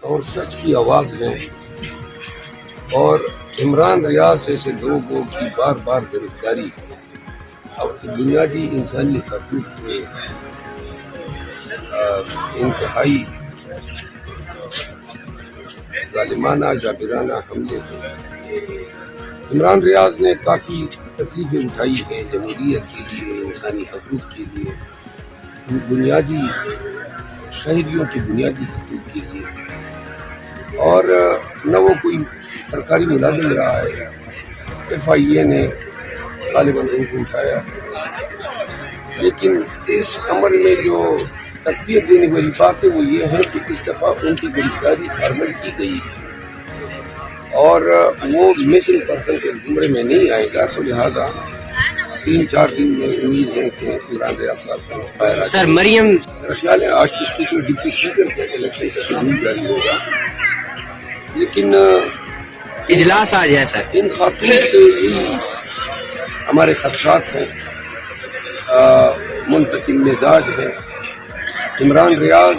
اور سچ کی آواز ہیں، اور عمران ریاض جیسے لوگوں کی بار بار گرفتاری اور بنیادی انسانی حقوق کے انتہائی ظالمانہ جابرانہ حملے ہیں۔ عمران ریاض نے کافی تکلیفیں اٹھائی ہیں جمہوریت کے لیے، انسانی حقوق کے لیے، بنیادی شہریوں کے بنیادی حقوق کے لیے، اور نہ وہ کوئی سرکاری ملازم رہا ہے۔ FIA نے غالباً روز اٹھایا، لیکن اس عمل میں جو تقویت دینے والی بات ہے وہ یہ ہے کہ اس دفعہ ان کی گرفتاری فارمل کی گئی ہے اور وہ مسنگ پرسن کے زمرے میں نہیں آئے گا، تو لہٰذا 3-4 دن میں امید ہے کہ عمران ریاض صاحب کو باہر آ سر مریم میرا خیال ہے آج کے اسپیکر ڈپٹی اسپیکر کے الیکشن کا شیڈول جاری ہوگا، لیکن اجلاس آج ہے سر۔ ان خاتون کے ہی ہمارے خدشات ہیں، منتقم مزاج ہیں۔ عمران ریاض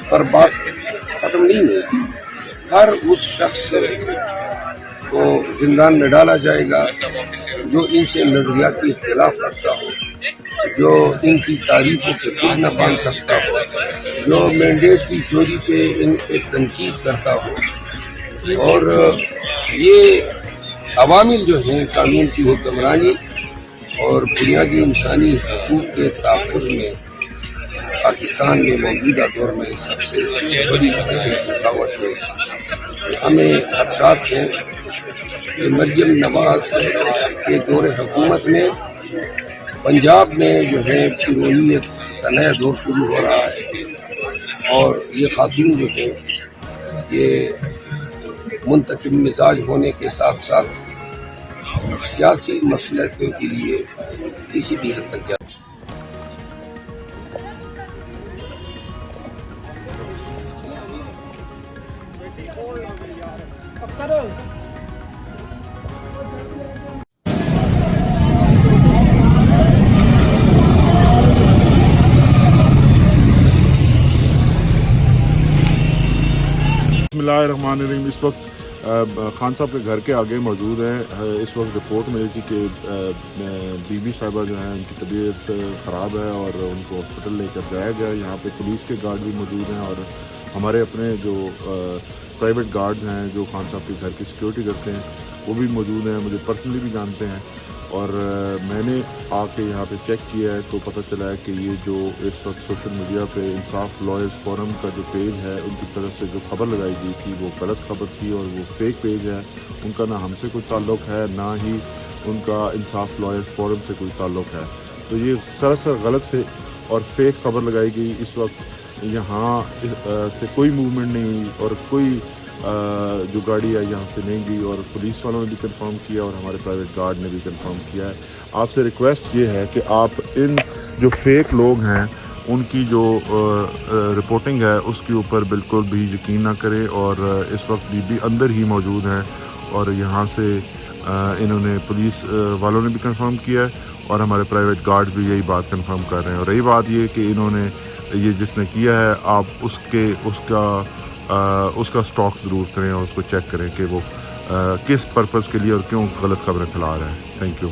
پر بات ختم نہیں ہوئی، ہر اس شخص کو زندان میں ڈالا جائے گا جو ان سے نظریاتی اختلاف رکھتا ہو، جو ان کی تعریفوں کے خود نہ باندھ سکتا ہو، جو مینڈیٹ کی چوری پہ ان پہ تنقید کرتا ہو۔ اور یہ عوامل جو ہیں قانون کی حکمرانی اور بنیادی انسانی حقوق کے تحفظ میں پاکستان میں موجودہ دور میں سب سے بڑی رکاوٹ ہے۔ ہمیں خدشات ہیں کہ مریم نواز کے دور حکومت میں پنجاب میں جو ہے فرونیت کا نیا دور شروع ہو رہا ہے، اور یہ خاتون جو ہے یہ منتقم مزاج ہونے کے ساتھ ساتھ سیاسی مصلحتوں کے لیے کسی بھی حد تک بسم اللہ الرحمن الرحیم۔ اس وقت خان صاحب کے گھر کے آگے موجود ہیں۔ اس وقت رپورٹ ملی تھی کہ بی بی صاحبہ جو ہیں ان کی طبیعت خراب ہے اور ان کو ہاسپٹل لے کر جایا گیا۔ یہاں پہ پولیس کے گارڈ بھی موجود ہیں اور ہمارے اپنے جو پرائیویٹ گارڈز ہیں جو خان صاحب کے گھر کی سیکورٹی کرتے ہیں وہ بھی موجود ہیں، مجھے پرسنلی بھی جانتے ہیں، اور میں نے آ کے یہاں پہ چیک کیا ہے تو پتہ چلا ہے کہ یہ جو اس وقت سوشل میڈیا پہ انصاف لائرز فورم کا جو پیج ہے ان کی طرف سے جو خبر لگائی گئی تھی وہ غلط خبر تھی اور وہ فیک پیج ہے۔ ان کا نہ ہم سے کوئی تعلق ہے نہ ہی ان کا انصاف لائرز فورم سے کوئی تعلق ہے، تو یہ سراسر غلط سے اور فیک خبر لگائی گئی۔ اس وقت یہاں سے کوئی موومنٹ نہیں ہوئی اور کوئی جو گاڑی ہے یہاں سے نہیں گئی، اور پولیس والوں نے بھی کنفرم کیا اور ہمارے پرائیویٹ گارڈ نے بھی کنفرم کیا ہے۔ آپ سے ریکویسٹ یہ ہے کہ آپ ان جو فیک لوگ ہیں ان کی جو رپورٹنگ ہے اس کے اوپر بالکل بھی یقین نہ کریں، اور اس وقت بی بی اندر ہی موجود ہیں اور یہاں سے انہوں نے پولیس والوں نے بھی کنفرم کیا ہے اور ہمارے پرائیویٹ گارڈ بھی یہی بات کنفرم کر رہے ہیں۔ اور رہی بات یہ کہ انہوں نے یہ جس نے کیا ہے آپ اس کا سٹاک ضرور کریں اور اس کو چیک کریں کہ وہ کس پرپز کے لیے اور کیوں غلط خبریں پھیلا رہے ہیں۔ Thank you.